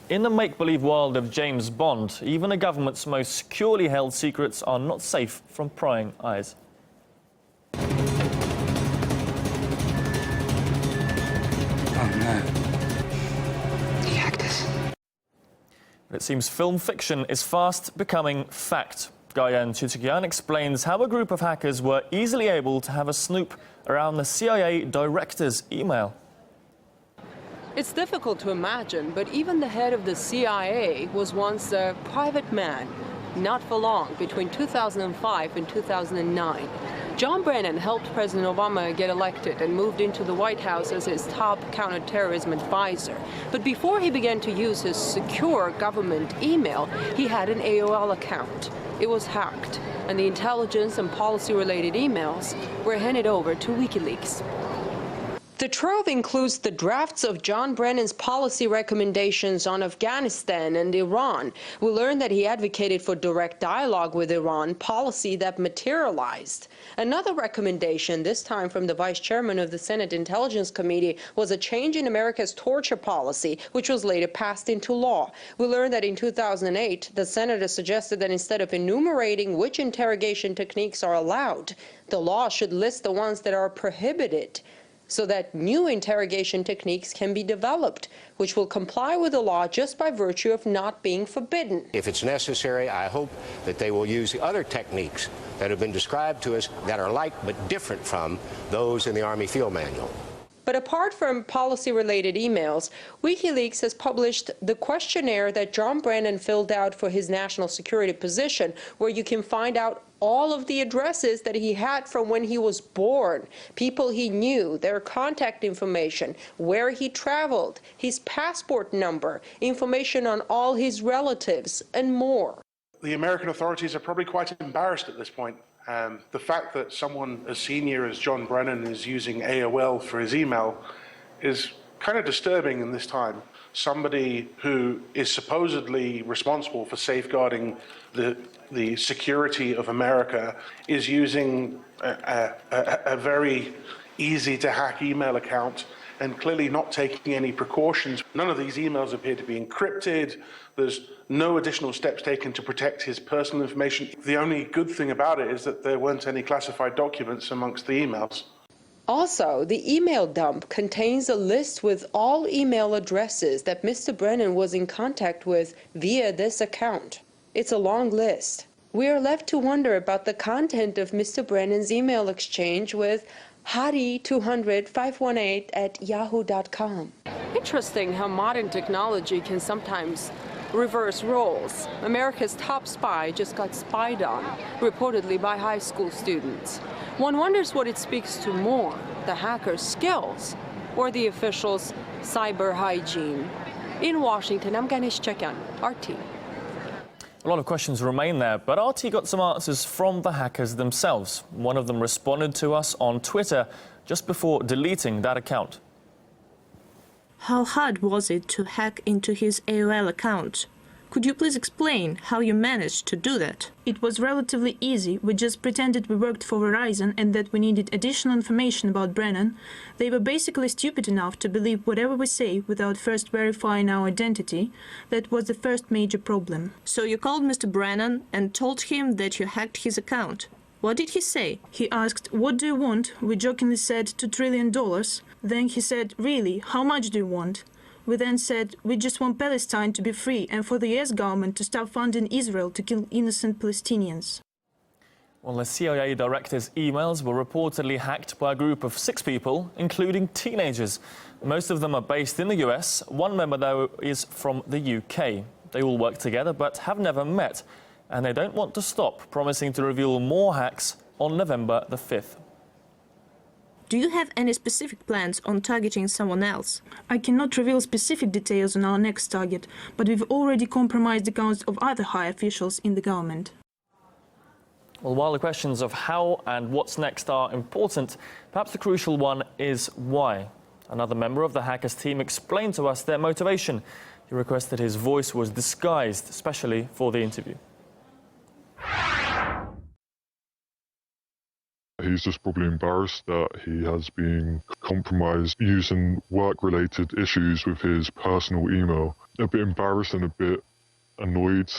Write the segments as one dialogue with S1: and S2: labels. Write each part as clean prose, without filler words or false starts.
S1: In the make-believe world of James Bond, even a government's most securely held secrets are not safe from prying eyes.
S2: Oh no. He hacked us.
S1: It seems film fiction is fast becoming fact. Gayan Chutikyan explains how a group of hackers were easily able to have a snoop around the CIA Director's email.
S3: It's difficult to imagine, but even the head of the CIA was once a private man. Not for long, between 2005 and 2009. John Brennan helped President Obama get elected and moved into the White House as his top counterterrorism advisor. But before he began to use his secure government email, he had an AOL account. It was hacked, and the intelligence and policy-related emails were handed over to WikiLeaks. The trove includes the drafts of John Brennan's policy recommendations on Afghanistan and Iran. We learned that he advocated for direct dialogue with Iran, policy that materialized. Another recommendation, this time from the vice chairman of the Senate Intelligence Committee, was a change in America's torture policy, which was later passed into law. We learned that in 2008, the senator suggested that instead of enumerating which interrogation techniques are allowed, the law should list the ones that are prohibited, so that new interrogation techniques can be developed, which will comply with the law just by virtue of not being forbidden.
S4: If it's necessary, I hope that they will use the other techniques that have been described to us that are like but different from those in the Army Field Manual.
S3: But apart from policy-related emails, WikiLeaks has published the questionnaire that John Brennan filled out for his national security position, where you can find out all of the addresses that he had from when he was born, people he knew, their contact information, where he traveled, his passport number, information on all his relatives, and more.
S5: The American authorities are probably quite embarrassed at this point. The fact that someone as senior as John Brennan is using AOL for his email is kind of disturbing in this time. Somebody who is supposedly responsible for safeguarding the security of America is using a very easy-to-hack email account and clearly not taking any precautions. None of these emails appear to be encrypted. There's no additional steps taken to protect his personal information. The only good thing about it is that there weren't any classified documents amongst the emails.
S3: Also, the email dump contains a list with all email addresses that Mr. Brennan was in contact with via this account. It's a long list. We are left to wonder about the content of Mr. Brennan's email exchange with Hadi200-518@yahoo.com. Interesting how modern technology can sometimes reverse roles. America's top spy just got spied on, reportedly by high school students. One wonders what it speaks to more, the hacker's skills or the official's cyber hygiene. In Washington, I'm Ganesh Chekyan, RT.
S1: A lot of questions remain there, but RT got some answers from the hackers themselves. One of them responded to us on Twitter just before deleting that account.
S6: How hard was it to hack into his AOL account? Could you please explain how you managed to do that? It was relatively easy. We just pretended we worked for Verizon and that we needed additional information about Brennan. They were basically stupid enough to believe whatever we say without first verifying our identity. That was the first major problem. So you called Mr. Brennan and told him that you hacked his account. What did he say? He asked, "What do you want?" We jokingly said, $2 trillion. Then he said, "Really, how much do you want?" We then said, "We just want Palestine to be free and for the US government to stop funding Israel to kill innocent Palestinians."
S1: Well, the CIA director's emails were reportedly hacked by a group of 6 people, including teenagers. Most of them are based in the US. One member, though, is from the UK. They all work together but have never met, and they don't want to stop, promising to reveal more hacks on November the 5th.
S6: Do you have any specific plans on targeting someone else? I cannot reveal specific details on our next target, but we've already compromised accounts of other high officials in the government.
S1: Well, while the questions of how and what's next are important, perhaps the crucial one is why. Another member of the hackers team explained to us their motivation. He requested his voice was disguised, especially for the interview.
S7: Who he's just probably embarrassed that he has been compromised using work-related issues with his personal email. A bit embarrassed and a bit annoyed.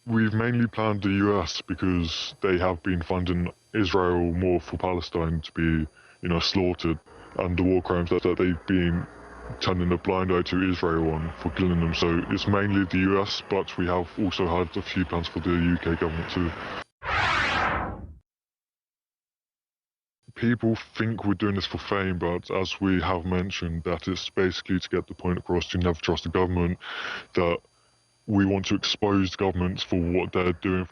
S7: We've mainly planned the US because they have been funding Israel more for Palestine to be, slaughtered, and the war crimes that they've been turning a blind eye to Israel on for killing them. So it's mainly the US, but we have also had a few plans for the UK government too. People think we're doing this for fame, but as we have mentioned, that it's basically to get the point across to never trust the government, that we want to expose governments for what they're doing.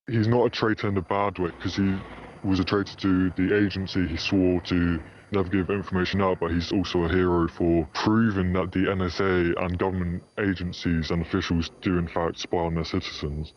S7: He's not a traitor in a bad way, because he was a traitor to the agency. He swore to never give information out, but he's also a hero for proving that the NSA and government agencies and officials do in fact spy on their citizens.